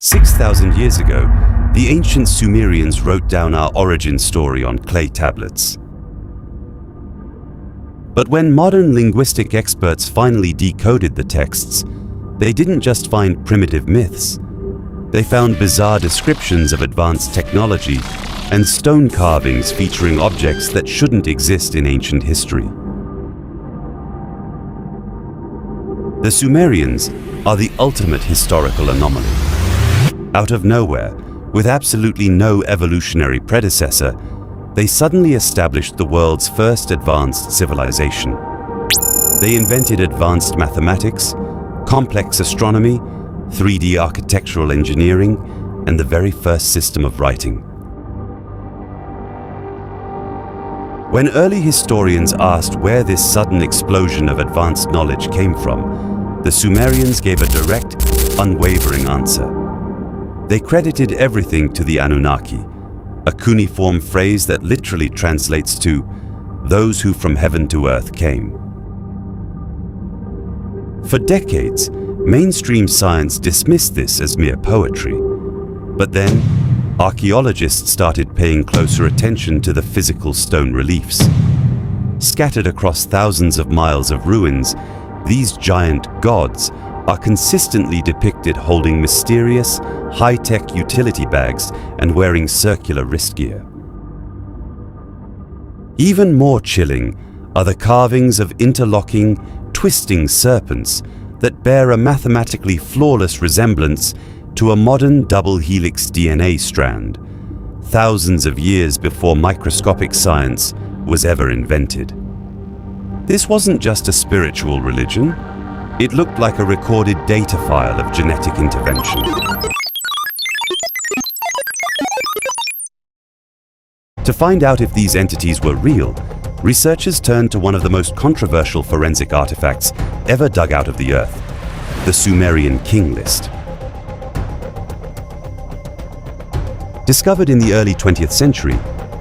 6,000 years ago, the ancient Sumerians wrote down our origin story on clay tablets. But when modern linguistic experts finally decoded the texts, they didn't just find primitive myths. They found bizarre descriptions of advanced technology and stone carvings featuring objects that shouldn't exist in ancient history. The Sumerians are the ultimate historical anomaly. Out of nowhere, with absolutely no evolutionary predecessor, they suddenly established the world's first advanced civilization. They invented advanced mathematics, complex astronomy, 3D architectural engineering, and the very first system of writing. When early historians asked where this sudden explosion of advanced knowledge came from, the Sumerians gave a direct, unwavering answer. They credited everything to the Anunnaki, a cuneiform phrase that literally translates to "those who from heaven to earth came." For decades, mainstream science dismissed this as mere poetry. But then, archaeologists started paying closer attention to the physical stone reliefs. Scattered across thousands of miles of ruins, these giant gods are consistently depicted holding mysterious, high-tech utility bags and wearing circular wrist gear. Even more chilling are the carvings of interlocking, twisting serpents that bear a mathematically flawless resemblance to a modern double-helix DNA strand, thousands of years before microscopic science was ever invented. This wasn't just a spiritual religion. It looked like a recorded data file of genetic intervention. To find out if these entities were real, researchers turned to one of the most controversial forensic artifacts ever dug out of the earth, the Sumerian King List. Discovered in the early 20th century,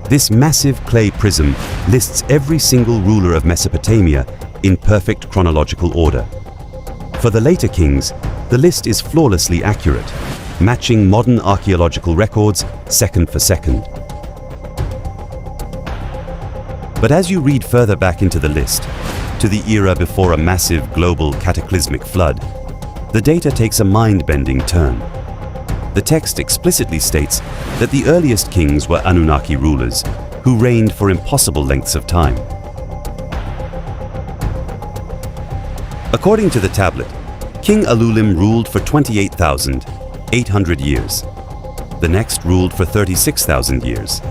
this massive clay prism lists every single ruler of Mesopotamia in perfect chronological order. For the later kings, the list is flawlessly accurate, matching modern archaeological records second for second. But as you read further back into the list, to the era before a massive global cataclysmic flood, the data takes a mind-bending turn. The text explicitly states that the earliest kings were Anunnaki rulers who reigned for impossible lengths of time. According to the tablet, King Alulim ruled for 28,800 years. The next ruled for 36,000 years.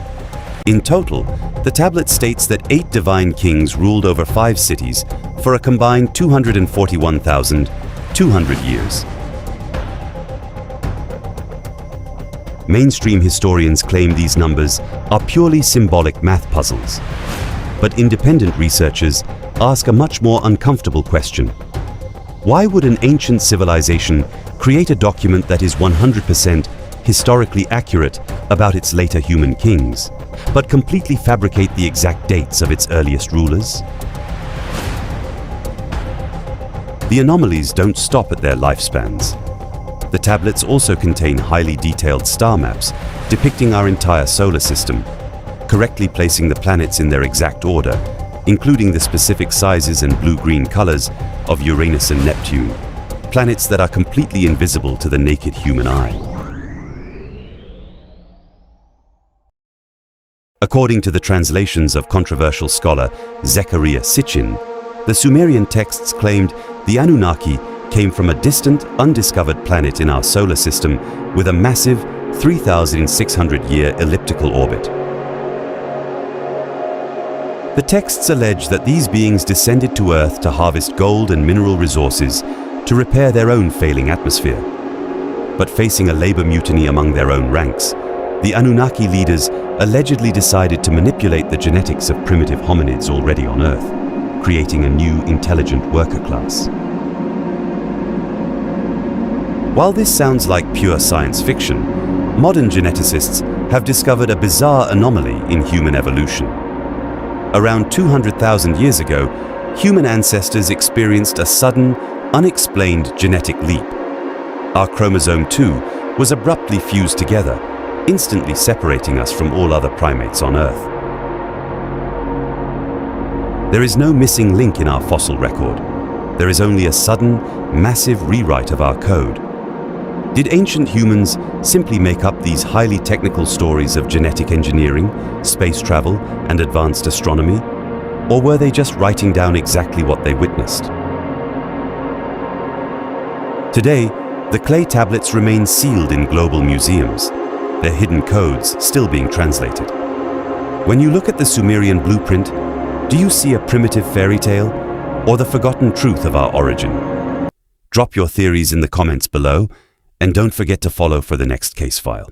In total, the tablet states that 8 divine kings ruled over 5 cities for a combined 241,200 years. Mainstream historians claim these numbers are purely symbolic math puzzles. But independent researchers ask a much more uncomfortable question. Why would an ancient civilization create a document that is 100% historically accurate about its later human kings, but completely fabricate the exact dates of its earliest rulers? The anomalies don't stop at their lifespans. The tablets also contain highly detailed star maps depicting our entire solar system, correctly placing the planets in their exact order, including the specific sizes and blue-green colors of Uranus and Neptune, planets that are completely invisible to the naked human eye. According to the translations of controversial scholar Zecharia Sitchin, the Sumerian texts claimed the Anunnaki came from a distant, undiscovered planet in our solar system with a massive 3,600-year elliptical orbit. The texts allege that these beings descended to Earth to harvest gold and mineral resources to repair their own failing atmosphere. But facing a labor mutiny among their own ranks, the Anunnaki leaders allegedly decided to manipulate the genetics of primitive hominids already on Earth, creating a new intelligent worker class. While this sounds like pure science fiction, modern geneticists have discovered a bizarre anomaly in human evolution. Around 200,000 years ago, human ancestors experienced a sudden, unexplained genetic leap. Our chromosome 2 was abruptly fused together, instantly separating us from all other primates on Earth. There is no missing link in our fossil record. There is only a sudden, massive rewrite of our code. Did ancient humans simply make up these highly technical stories of genetic engineering, space travel, and advanced astronomy? Or were they just writing down exactly what they witnessed? Today, the clay tablets remain sealed in global museums, their hidden codes still being translated. When you look at the Sumerian blueprint, do you see a primitive fairy tale or the forgotten truth of our origin? Drop your theories in the comments below, and don't forget to follow for the next case file.